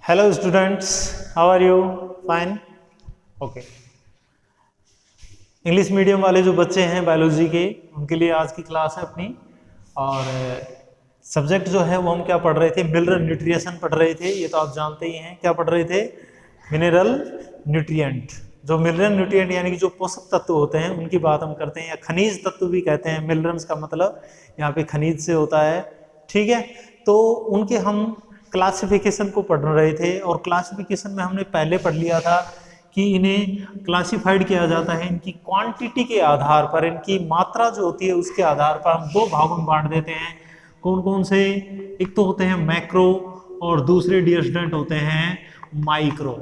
Hello students, how are you? Fine, okay. English medium वाले जो बच्चे हैं बायोलॉजी के, उनके लिए आज की क्लास है अपनी। और सब्जेक्ट जो है वो हम क्या पढ़ रहे थे? मिनरल न्यूट्रिएशन पढ़ रहे थे। ये तो आप जानते ही हैं। क्या पढ़ रहे थे? Mineral nutrient. जो मिनरल न्यूट्रिएंट यानी कि जो पोषक तत्व होते हैं उनकी बात हम करते हैं, या खनिज तत्व भी कहते हैं। मिनरल्स का मतलब यहाँ पे खनिज से होता है, ठीक है। तो उनके हम क्लासिफिकेशन को पढ़ रहे थे, और क्लासिफिकेशन में हमने पहले पढ़ लिया था कि इन्हें क्लासिफाइड किया जाता है इनकी क्वांटिटी के आधार पर, इनकी मात्रा जो होती है उसके आधार पर हम दो भागों में बांट देते हैं। कौन कौन से? एक तो होते हैं मैक्रो, और दूसरे डियर स्टूडेंट होते हैं माइक्रो,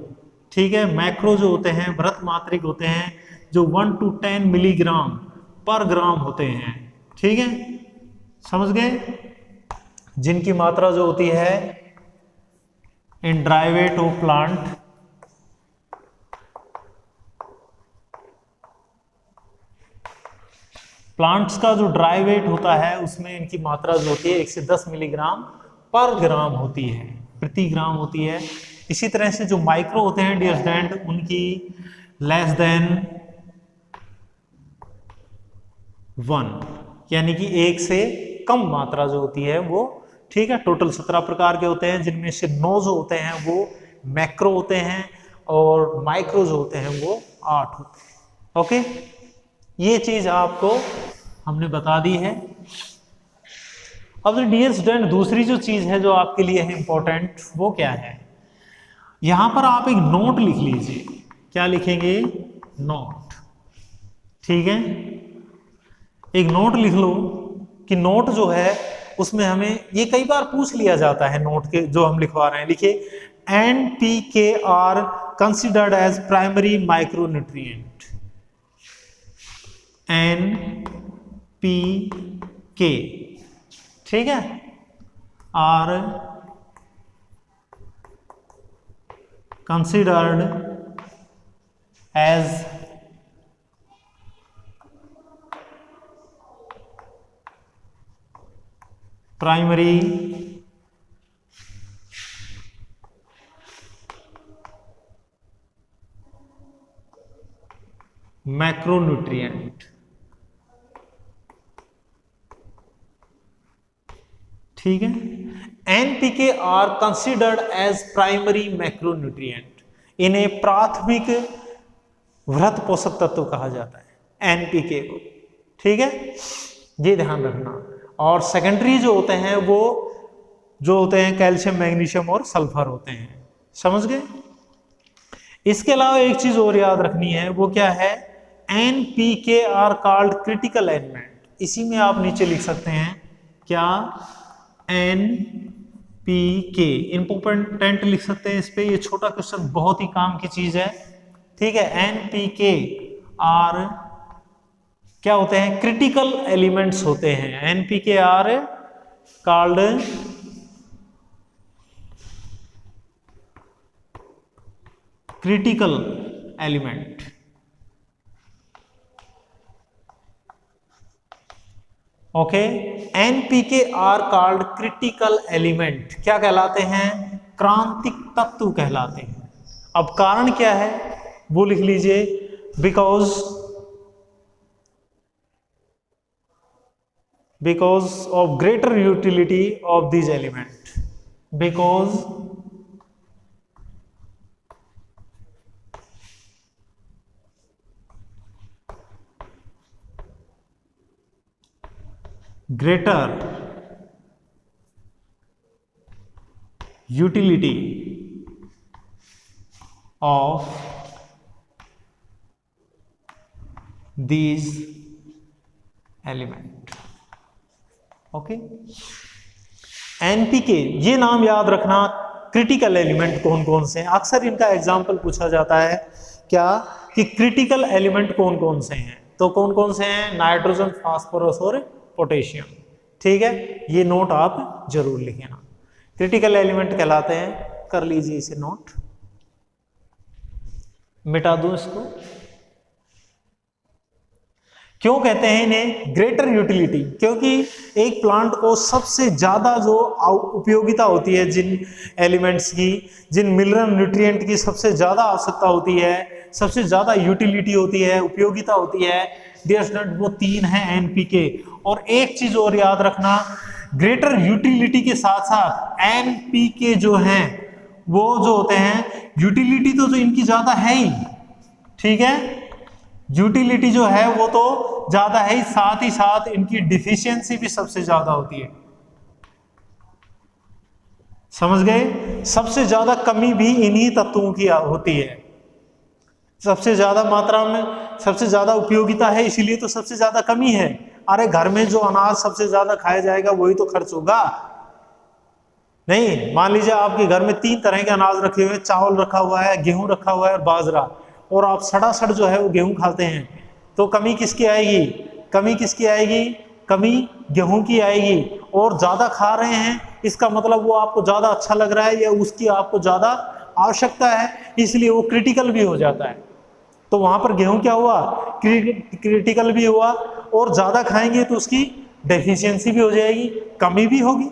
ठीक है। मैक्रो जो होते हैं बृहत मात्रिक होते हैं, जो 1 to 10 मिलीग्राम पर ग्राम होते हैं, ठीक है, समझ गए। जिनकी मात्रा जो होती है in dry weight of plant, plants का जो ड्राई वेट होता है उसमें इनकी मात्रा जो होती है 1 से 10 मिलीग्राम पर ग्राम होती है, प्रति ग्राम होती है। इसी तरह से जो माइक्रो होते हैं डियर स्टूडेंट, उनकी लेस देन 1, यानी कि 1 से कम मात्रा जो होती है वो, ठीक है। टोटल 17 प्रकार के होते हैं, जिनमें से 9 जो होते हैं वो मैक्रो होते हैं, और माइक्रो जो होते हैं वो 8 होते हैं, ओके। ये चीज आपको हमने बता दी है। अब डियर स्टूडेंट, दूसरी जो चीज है जो आपके लिए है इंपॉर्टेंट, वो क्या है? यहां पर आप एक नोट लिख लीजिए। क्या लिखेंगे? नोट, ठीक है। एक नोट लिख लो कि नोट जो है उसमें हमें ये कई बार पूछ लिया जाता है। नोट के जो हम लिखवा रहे हैं, लिखिए NPK are considered as primary micronutrient. NPK, ठीक है, are considered as primary macronutrient, ठीक है। NPK are considered as primary macronutrient. इन्हें प्राथमिक वृहत पोषक तत्व कहा जाता है, NPK को, ठीक है, ये ध्यान रखना। और सेकेंडरी जो होते हैं वो जो होते हैं कैल्शियम, मैग्नीशियम और सल्फर होते हैं, समझ गए। इसके अलावा एक चीज और याद रखनी है, वो क्या है? NPK are called critical element. इसी में आप नीचे लिख सकते हैं क्या? NPK इंपॉर्टेंट लिख सकते हैं इस पे। ये छोटा क्वेश्चन बहुत ही काम की चीज है, ठीक है। NPK आर क्या होते हैं? क्रिटिकल एलिमेंट्स होते हैं। NPK are called critical element, okay. NPK are called critical element क्या कहलाते हैं? क्रांतिक तत्व कहलाते हैं। अब कारण क्या है वो लिख लीजिए। because of greater utility of these element, because greater utility of these element, okay. NPK, ये नाम याद रखना। क्रिटिकल एलिमेंट कौन कौन से हैं? अक्सर इनका एग्जाम्पल पूछा जाता है क्या, कि क्रिटिकल एलिमेंट कौन कौन से हैं। तो कौन कौन से हैं? नाइट्रोजन, फास्फोरस और पोटेशियम, ठीक है। ये नोट आप जरूर लिखना। क्रिटिकल एलिमेंट कहलाते हैं। कर लीजिए इसे नोट, मिटा दो इसको। क्यों कहते हैं इन्हें ग्रेटर यूटिलिटी? क्योंकि एक प्लांट को सबसे ज्यादा जो उपयोगिता होती है, जिन एलिमेंट्स की, जिन मिनरल न्यूट्रिएंट की सबसे ज्यादा आवश्यकता होती है, सबसे ज्यादा यूटिलिटी होती है, उपयोगिता होती है, डियर स्टूडेंट, वो 3 है एनपीके। और एक चीज और याद रखना, ग्रेटर यूटिलिटी के साथ साथ एनपीके जो हैं वो जो होते हैं, यूटिलिटी तो जो इनकी ज्यादा है ही, ठीक है, यूटिलिटी जो है वो तो ज्यादा है ही, साथ ही साथ इनकी डिफिशियंसी भी सबसे ज्यादा होती है। समझ गए? सबसे ज्यादा कमी भी इन्हीं तत्वों की होती है। सबसे ज्यादा मात्रा में सबसे ज्यादा उपयोगिता है, इसीलिए तो सबसे ज्यादा कमी है। अरे घर में जो अनाज सबसे ज्यादा खाया जाएगा वही तो खर्च होगा। नहीं, मान लीजिए आपके घर में 3 तरह के अनाज रखे हुए हैं, चावल रखा हुआ है, गेहूं रखा हुआ है और बाजरा, और आप सड़ासड़ जो है वो गेहूं खाते हैं, तो कमी किसकी आएगी? कमी किसकी आएगी? कमी गेहूं की आएगी। और ज्यादा खा रहे हैं, इसका मतलब वो आपको ज्यादा अच्छा लग रहा है या उसकी आपको ज्यादा आवश्यकता है, इसलिए वो क्रिटिकल भी हो जाता है। तो वहां पर गेहूं क्या हुआ? क्रिटिकल भी हुआ, और ज्यादा खाएंगे तो उसकी डेफिशिएंसी भी हो जाएगी, कमी भी होगी।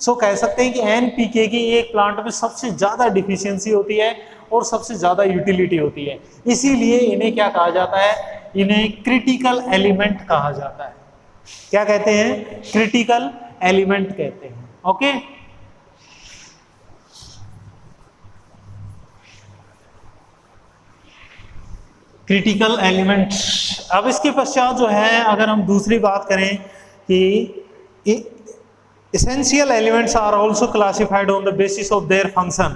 सो कह सकते हैं कि एनपीके की एक प्लांट में सबसे ज्यादा डिफिशियंसी होती है और सबसे ज्यादा यूटिलिटी होती है, इसीलिए इन्हें क्या कहा जाता है? इन्हें क्रिटिकल एलिमेंट कहा जाता है। क्या कहते हैं? क्रिटिकल एलिमेंट कहते हैं। Okay, critical elements. अब इसके पश्चात जो है, अगर हम दूसरी बात करें कि essential elements are also classified on the basis of their function।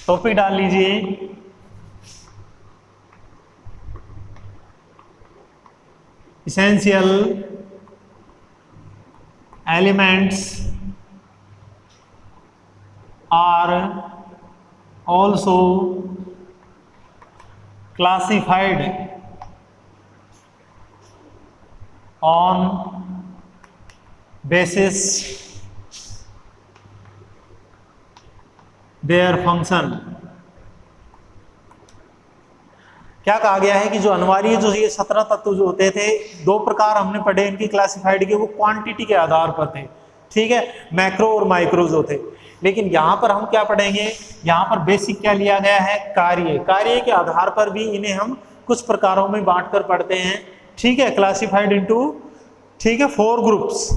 Topic डाल लीजिए, essential elements are also classified on basis their function। क्या कहा गया है कि जो अनिवार्य जो ये 17 तत्व जो होते थे, 2 प्रकार हमने पढ़े इनकी क्लासिफाइड के, वो क्वांटिटी के आधार पर थे, ठीक है, मैक्रो और माइक्रो जो थे। लेकिन यहाँ पर हम क्या पढ़ेंगे? यहाँ पर बेसिक क्या लिया गया है? कार्य। कार्य के आधार पर भी इन्हें हम कुछ प्रकारों में बांट कर पढ़ते हैं, ठीक है, क्लासिफाइड इनटू, ठीक है, 4 ग्रुप्स,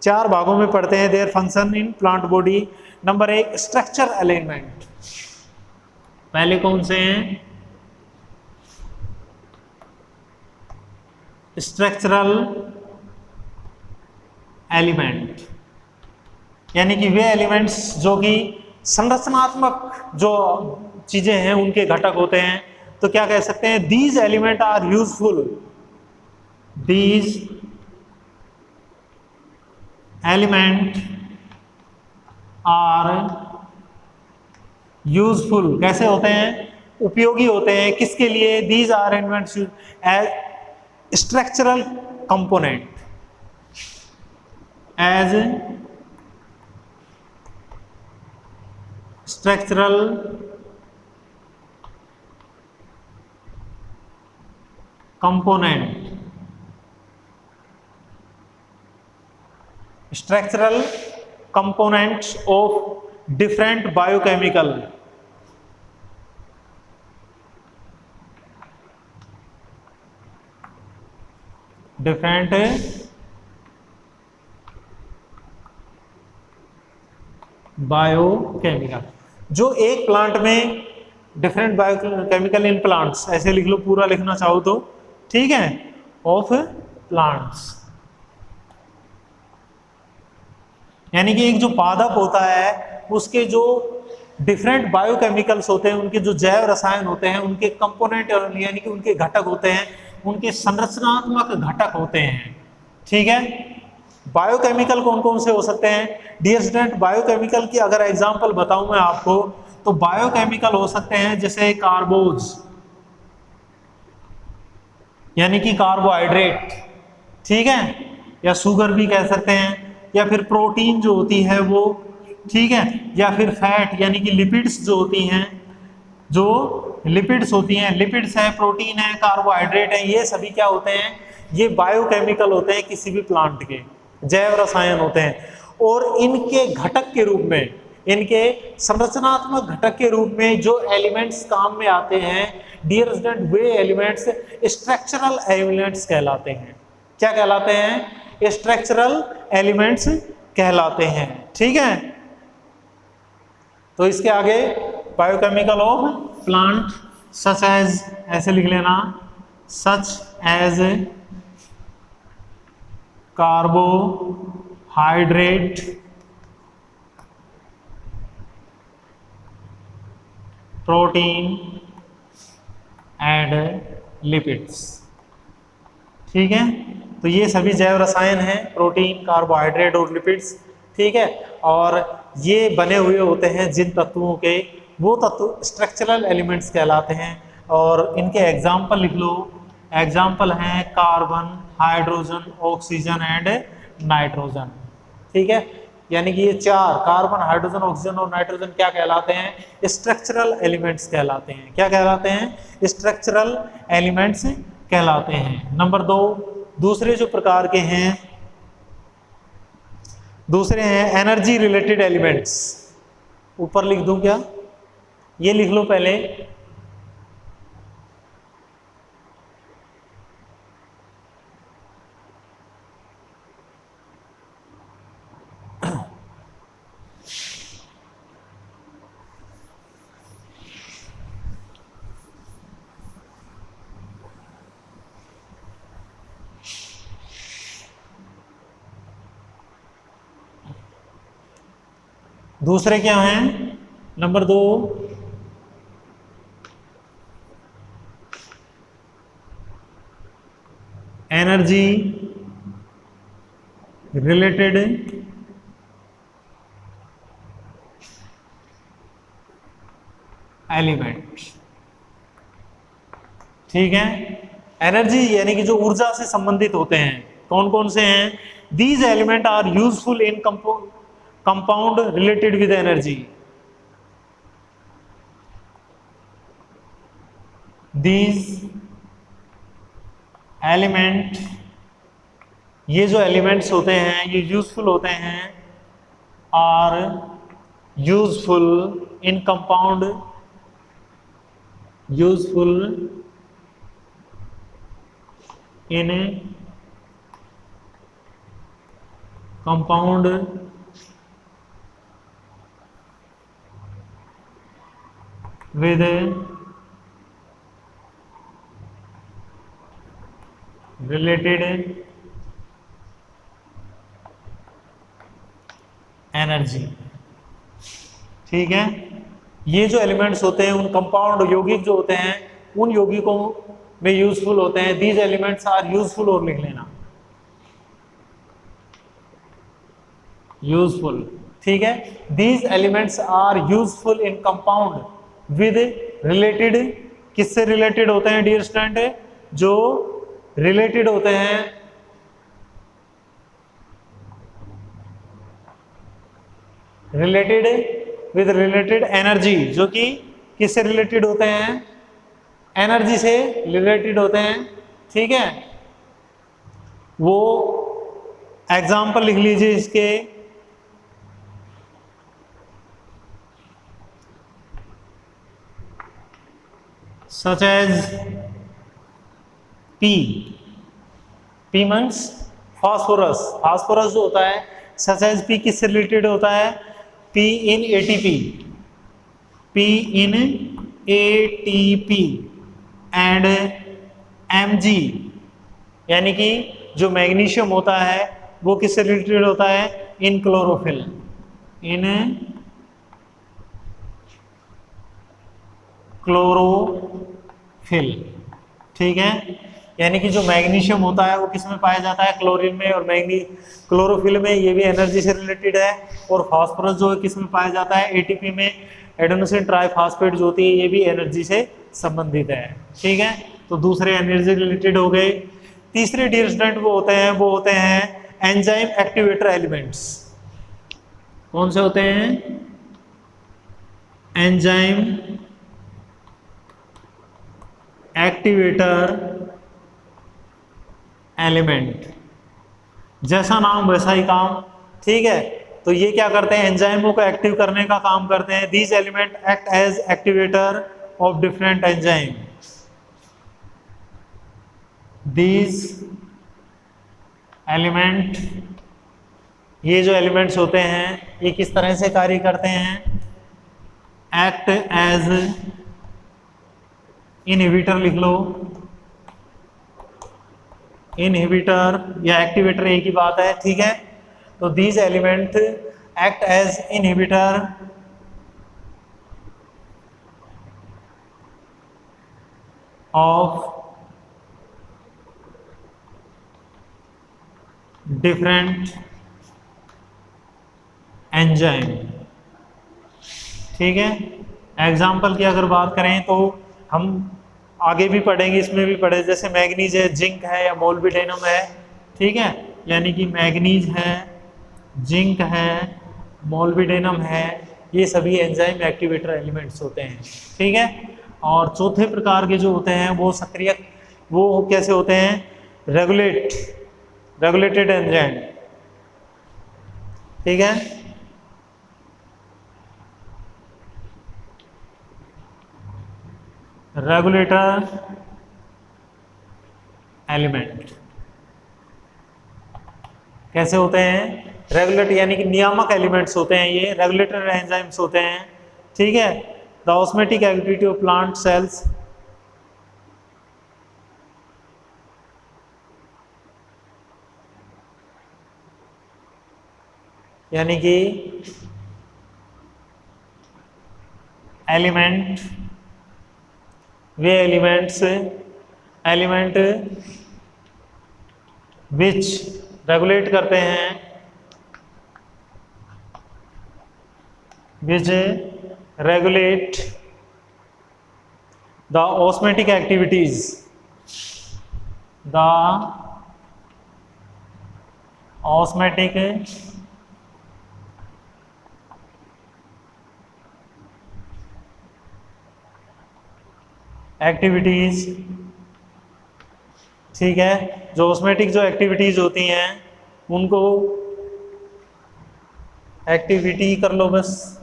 4 भागों में पढ़ते हैं। Their function in plant body. Number 1 structure alignment. पहले कौन से हैं? स्ट्रक्चरल एलिमेंट, यानी कि वे एलिमेंट्स जो कि संरचनात्मक जो चीजें हैं उनके घटक होते हैं। तो क्या कह सकते हैं? These element are useful, these element are useful. कैसे होते हैं? उपयोगी होते हैं। किसके लिए? These are elements as structural component, as structural component, structural components of different biochemical, different biochemical. जो एक प्लांट में डिफरेंट बायोकेमिकल इन प्लांट्स, ऐसे लिख लो, पूरा लिखना चाहो तो, ठीक है, ऑफ प्लांट्स, यानी कि एक जो पादप होता है उसके जो डिफरेंट बायोकेमिकल्स होते हैं, उनके जो जैव रसायन होते हैं, उनके कंपोनेंट यानी कि उनके घटक होते हैं, उनके संरचनात्मक घटक होते हैं, ठीक है। बायोकेमिकल कौन कौन से हो सकते हैं? डियर स्टूडेंट, बायोकेमिकल की अगर एग्जांपल बताऊं मैं आपको, तो बायोकेमिकल हो सकते हैं जैसे कार्बोज, यानी कि कार्बोहाइड्रेट, ठीक है, या शुगर भी कह सकते हैं, या फिर प्रोटीन जो होती है वो, ठीक है, या फिर फैट यानी कि लिपिड्स जो होती हैं, जो लिपिड्स होती हैं, लिपिड्स है, प्रोटीन है, कार्बोहाइड्रेट है, ये सभी क्या होते हैं, ये बायोकेमिकल होते हैं किसी भी प्लांट के, जैव रसायन होते हैं। और इनके घटक के रूप में, इनके संरचनात्मक घटक के रूप में जो एलिमेंट्स काम में आते हैं डियर स्टूडेंट, वे एलिमेंट्स स्ट्रक्चरल एलिमेंट्स कहलाते हैं। क्या कहलाते हैं? स्ट्रक्चरल एलिमेंट्स कहलाते हैं। ठीक है, तो इसके आगे biochemical of plant such as, ऐसे लिख लेना, such as carbohydrate, protein and lipids. ठीक है, तो ये सभी जैव रसायन हैं, प्रोटीन, कार्बोहाइड्रेट और लिपिड्स। ठीक है, और ये बने हुए होते हैं जिन तत्वों के, वो तत्व स्ट्रक्चरल एलिमेंट्स कहलाते हैं। और इनके एग्जाम्पल लिख लो, एग्जाम्पल हैं carbon, hydrogen, oxygen and nitrogen. ठीक है, यानी कि ये चार, कार्बन, हाइड्रोजन, ऑक्सीजन और नाइट्रोजन क्या कहलाते हैं? स्ट्रक्चरल एलिमेंट्स कहलाते हैं। क्या कहलाते हैं? स्ट्रक्चरल एलिमेंट्स कहलाते हैं। नंबर 2, दूसरे जो प्रकार के हैं, दूसरे हैं एनर्जी रिलेटेड एलिमेंट्स। ऊपर लिख दूं क्या? ये लिख लो पहले, दूसरे क्या हैं? Number 2, energy related element. ठीक है, एनर्जी यानी कि जो ऊर्जा से संबंधित होते हैं, कौन कौन से हैं? These element are useful in compound related with energy. These element, ये जो एलिमेंट्स होते हैं ये यूजफुल होते हैं, are useful in compound, useful in compound with related energy. ठीक है, ये जो एलिमेंट्स होते हैं उन कंपाउंड यौगिक जो होते हैं उन यौगिकों में यूजफुल होते हैं। दीज एलिमेंट्स आर यूजफुल, और लिख लेना यूजफुल। ठीक है, these elements are useful in compound with related, किससे रिलेटेड होते हैं डियर स्टूडेंट? जो रिलेटेड होते हैं रिलेटेड विद रिलेटेड एनर्जी, जो कि किससे रिलेटेड होते हैं? एनर्जी से रिलेटेड होते हैं। ठीक है, वो एग्जाम्पल लिख लीजिए इसके, such as P, P means phosphorus, phosphorus जो होता है, such as P किससे रिलेटेड होता है? P in ATP, P in ATP and Mg, यानी कि जो मैग्नीशियम होता है वो किससे रिलेटेड होता है? इन क्लोरोफिल, इन क्लोरोफिल। ठीक है, यानी कि जो मैग्नीशियम होता है वो किस में पाया जाता है? क्लोरीन में, और क्लोरोफिल में ये भी एनर्जी से रिलेटेड है। और फास्फोरस जो है किस में पाया जाता है? एटीपी में। एडेनोसिन ट्राइफॉस्फेट जो होती है ये भी एनर्जी से संबंधित है। ठीक है, तो दूसरे एनर्जी रिलेटेड हो गए। तीसरे डियर स्टूडेंट वो होते हैं एंजाइम एक्टिवेटर एलिमेंट्स। कौन से होते हैं? एंजाइम एक्टिवेटर एलिमेंट, जैसा नाम वैसा ही काम। ठीक है, तो ये क्या करते हैं, एंजाइमों को एक्टिव करने का काम करते हैं। These element act as activator of different enzyme. These element, ये जो एलिमेंट्स होते हैं ये किस तरह से कार्य करते हैं, एक्ट एज इनहिबिटर, लिख लो इनहिबिटर या एक्टिवेटर एक ही बात है। ठीक है, तो these element act as inhibitor of different enzyme. ठीक है, एग्जाम्पल की अगर बात करें तो हम आगे भी पढ़ेंगे, इसमें भी पढ़े, जैसे मैग्नीज है, जिंक है या मोल्बिडेनम है। ठीक है, यानी कि मैग्नीज है, जिंक है, मोल्बिडेनम है, ये सभी एंजाइम एक्टिवेटर एलिमेंट्स होते हैं। ठीक है, और चौथे प्रकार के जो होते हैं वो सक्रिय, वो कैसे होते हैं, रेगुलेटेड एंजाइम। ठीक है, रेगुलेटर एलिमेंट कैसे होते हैं, रेगुलेटर यानी कि नियामक एलिमेंट्स होते हैं, ये रेगुलेटर एंजाइम्स होते हैं। ठीक है, the osmotic activity of plant cells यानी कि element, way element which regulate करते हैं, विच regulate the osmotic activities, the osmotic activities. ठीक है, जो ऑस्मेटिक जो एक्टिविटीज होती हैं उनको एक्टिविटी कर लो बस,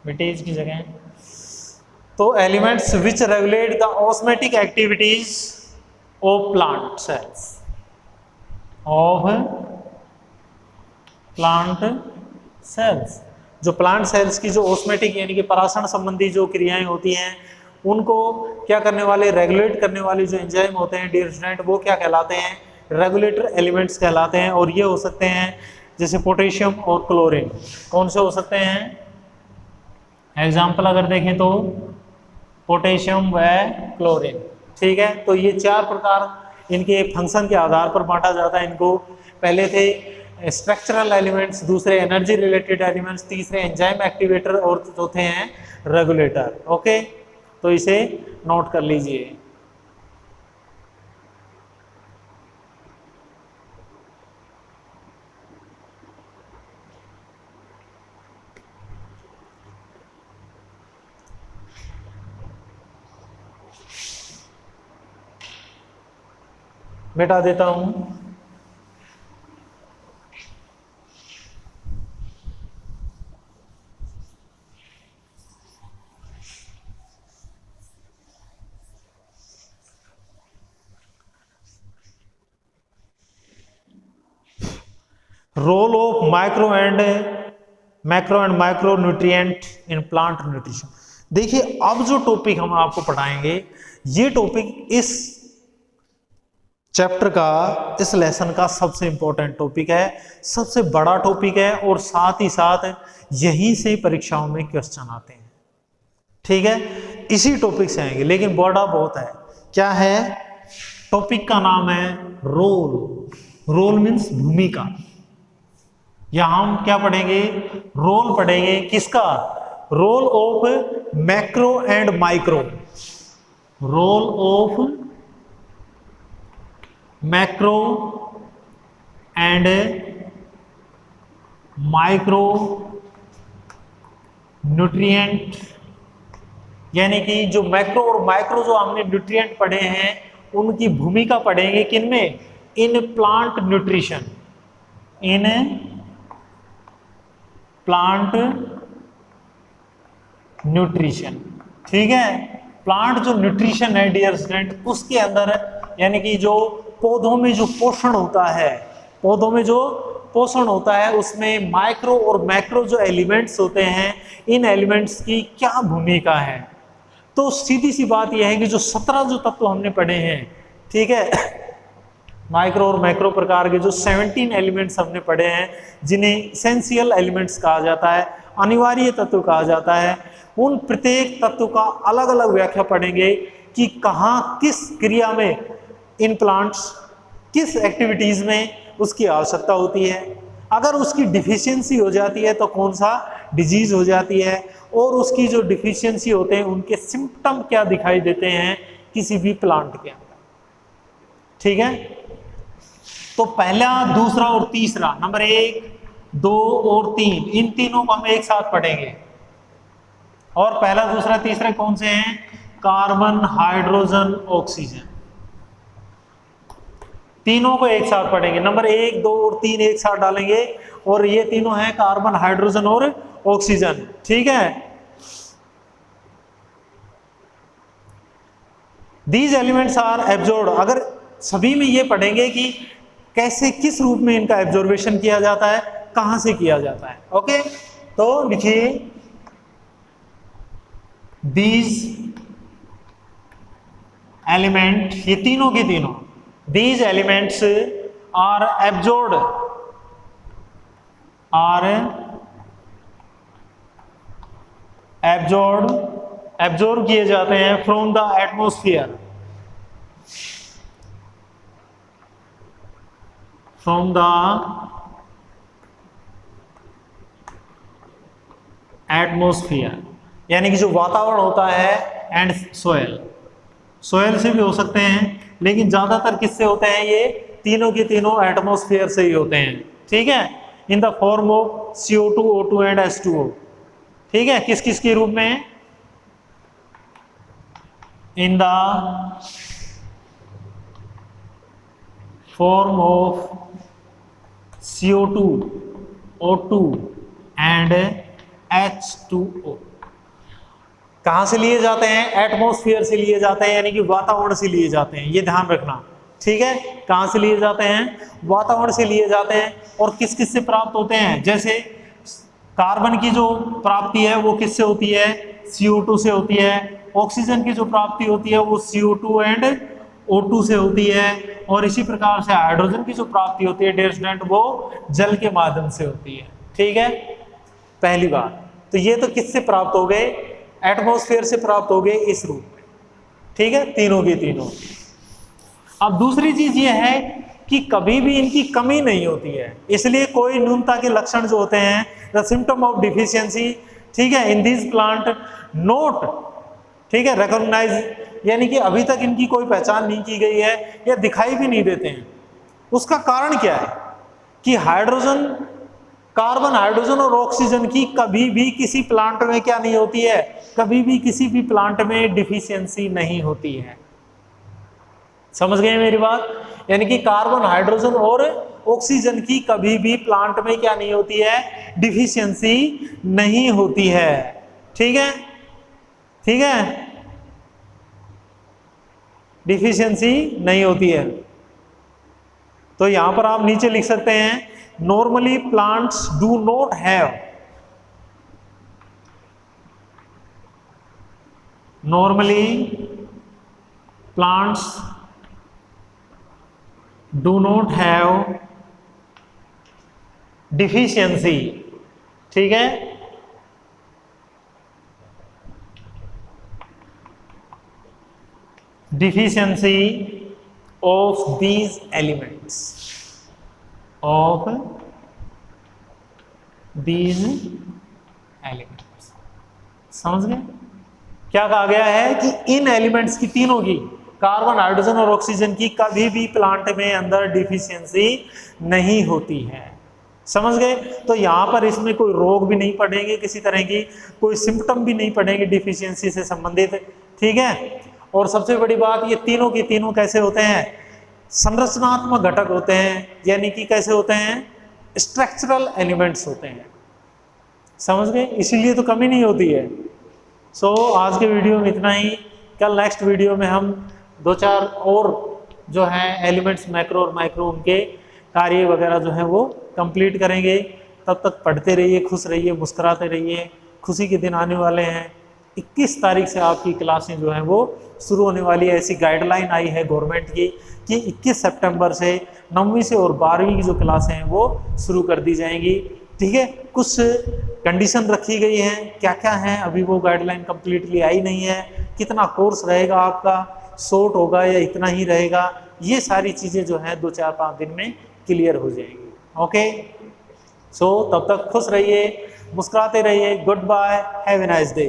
विटीज की जगह। तो elements which regulate the osmotic activities of plant cells, of plant cells, जो प्लांट सेल्स की जो ऑस्मेटिक यानी कि परासरण संबंधी जो क्रियाएं होती हैं उनको क्या करने वाले, रेगुलेट करने वाले जो एंजाइम होते हैं डियर स्टूडेंट, वो क्या कहलाते हैं, रेगुलेटर एलिमेंट्स कहलाते हैं। और ये हो सकते हैं जैसे पोटेशियम और क्लोरीन। कौन से हो सकते हैं, एग्जाम्पल अगर देखें तो पोटेशियम व क्लोरीन। ठीक है, तो ये चार प्रकार इनके फंक्शन के आधार पर बांटा जाता है इनको। पहले थे स्ट्रक्चरल एलिमेंट्स, दूसरे एनर्जी रिलेटेड एलिमेंट्स, तीसरे एंजाइम एक्टिवेटर और चौथे हैं रेगुलेटर। ओके, तो इसे नोट कर लीजिए। मिटा देता हूं। Role of macro and micro nutrient in plant nutrition. देखिए, अब जो टॉपिक हम आपको पढ़ाएंगे ये टॉपिक इस चैप्टर का, इस लेसन का सबसे इंपॉर्टेंट टॉपिक है, सबसे बड़ा टॉपिक है, और साथ ही साथ यहीं से परीक्षाओं में क्वेश्चन आते हैं। ठीक है, इसी टॉपिक से आएंगे, लेकिन बड़ा बहुत है। क्या है, टॉपिक का नाम है रोल। रोल मीन्स भूमिका। यहां हम क्या पढ़ेंगे, रोल पढ़ेंगे, किसका, role of macro and micro, role of macro and micro nutrient यानी कि जो मैक्रो और माइक्रो जो हमने न्यूट्रिएंट पढ़े हैं उनकी भूमिका पढ़ेंगे किनमें, in plant nutrition, in plant nutrition. ठीक है, प्लांट जो न्यूट्रिशन है डियर स्टूडेंट, उसके अंदर यानी कि जो पौधों में जो पोषण होता है, पौधों में जो पोषण होता है उसमें माइक्रो और मैक्रो जो एलिमेंट्स होते हैं, इन एलिमेंट्स की क्या भूमिका है। तो सीधी सी बात यह है कि जो 17 जो तत्व हमने पढ़े हैं, ठीक है, माइक्रो और मैक्रो प्रकार के जो 17 एलिमेंट्स हमने पढ़े हैं, जिन्हें इसेंशियल एलिमेंट्स कहा जाता है, अनिवार्य तत्व कहा जाता है, उन प्रत्येक तत्व का अलग अलग व्याख्या पढ़ेंगे कि कहाँ किस क्रिया में इन प्लांट्स किस एक्टिविटीज में उसकी आवश्यकता होती है। अगर उसकी डिफिशियंसी हो जाती है तो कौन सा डिजीज हो जाती है, और उसकी जो डिफिशियंसी होते हैं उनके सिम्टम क्या दिखाई देते हैं किसी भी प्लांट के अंदर। ठीक है, तो पहला, दूसरा और तीसरा, नंबर 1, 2 और 3, इन तीनों को हम एक साथ पढ़ेंगे। और पहला, दूसरा, तीसरा कौन से हैं, कार्बन, हाइड्रोजन, ऑक्सीजन, तीनों को एक साथ पढ़ेंगे। नंबर 1, 2 और 3 एक साथ डालेंगे, और ये तीनों हैं कार्बन, हाइड्रोजन और ऑक्सीजन। ठीक है, दीज एलिमेंट्स आर एब्जॉर्ब्ड, अगर सभी में ये पढ़ेंगे कि कैसे किस रूप में इनका एब्जॉर्बेशन किया जाता है, कहां से किया जाता है। ओके, तो लिखिए दीज एलिमेंट, ये तीनों के तीनों, these elements are absorbed, absorb किए जाते हैं from the atmosphere, from the atmosphere, यानी कि जो वातावरण होता है, एंड सोयल से भी हो सकते हैं, लेकिन ज्यादातर किससे होते हैं, ये तीनों के तीनों एटमॉस्फेयर से ही होते हैं। ठीक है, in the form of CO2, O2 and H2O। ठीक है, किस किस के रूप में, in the form of CO2, O2 and H2O। कहां से लिए जाते हैं, एटमॉस्फेयर से लिए जाते हैं, यानी कि वातावरण से लिए जाते हैं, ये ध्यान रखना। ठीक है, कहां से लिए जाते हैं, वातावरण से लिए जाते हैं। और किस किस से प्राप्त होते हैं, जैसे कार्बन की जो प्राप्ति है वो किससे होती है, CO2 से होती है। ऑक्सीजन की जो प्राप्ति होती है वो CO2 एंड O2 से होती है। और इसी प्रकार से हाइड्रोजन की जो प्राप्ति होती है डियर स्टूडेंट, वो जल के माध्यम से होती है। ठीक है, पहली बात तो ये तो किससे प्राप्त हो गए, एटमॉस्फेयर से प्राप्त हो गए इस रूप में। ठीक है, तीनों की तीनों। अब दूसरी चीज ये है कि कभी भी इनकी कमी नहीं होती है, इसलिए कोई न्यूनता के लक्षण जो होते हैं, द सिम्टम ऑफ डिफिशियंसी, ठीक है, इन दिस प्लांट नोट, ठीक है, रिकॉग्नाइज, यानी कि अभी तक इनकी कोई पहचान नहीं की गई है या दिखाई भी नहीं देते हैं। उसका कारण क्या है कि हाइड्रोजन, कार्बन, हाइड्रोजन और ऑक्सीजन की कभी भी किसी प्लांट में क्या नहीं होती है, कभी भी किसी भी प्लांट में डिफिशियंसी नहीं होती है। समझ गए मेरी बात, यानी कि कार्बन, हाइड्रोजन और ऑक्सीजन की कभी भी प्लांट में क्या नहीं होती है, डिफिशियंसी नहीं होती है। ठीक है, ठीक है, डिफिशियंसी नहीं होती है। तो यहां पर आप नीचे लिख सकते हैं, normally plants do not have, normally plants do not have deficiency. ठीक है, deficiency of these elements, of these elements. समझ गए, क्या कहा गया है कि इन एलिमेंट्स की, तीनों की, कार्बन, हाइड्रोजन और ऑक्सीजन की कभी भी प्लांट में अंदर डिफिशियंसी नहीं होती है। समझ गए? तो यहाँ पर इसमें कोई रोग भी नहीं पड़ेंगे, किसी तरह की कोई सिम्टम भी नहीं पड़ेंगे डिफिशियंसी से संबंधित, ठीक है। और सबसे बड़ी बात, ये तीनों के तीनों कैसे होते हैं? संरचनात्मक घटक होते हैं, यानी कि कैसे होते हैं? स्ट्रक्चरल एलिमेंट्स होते हैं, समझ गए? इसीलिए तो कमी नहीं होती है। सो आज के वीडियो में इतना ही। कल नेक्स्ट वीडियो में हम 2-4 और जो है एलिमेंट्स, मैक्रो और माइक्रो, उनके कार्य वगैरह जो है वो कंप्लीट करेंगे। तब तक पढ़ते रहिए, खुश रहिए, मुस्कुराते रहिए। खुशी के दिन आने वाले हैं। 21 तारीख से आपकी क्लासें जो हैं वो शुरू होने वाली है। ऐसी गाइडलाइन आई है गवर्नमेंट की कि 21 सितंबर से 9वीं से और 12वीं की जो क्लासें हैं वो शुरू कर दी जाएंगी, ठीक है। कुछ कंडीशन रखी गई हैं, क्या क्या हैं अभी वो गाइडलाइन कंप्लीटली आई नहीं है। कितना कोर्स रहेगा आपका, शॉर्ट होगा या इतना ही रहेगा, ये सारी चीज़ें जो हैं 2-4-5 दिन में क्लियर हो जाएंगी। ओके, सो तब तक खुश रहिए, मुस्कुराते रहिए। Good bye, have a nice day.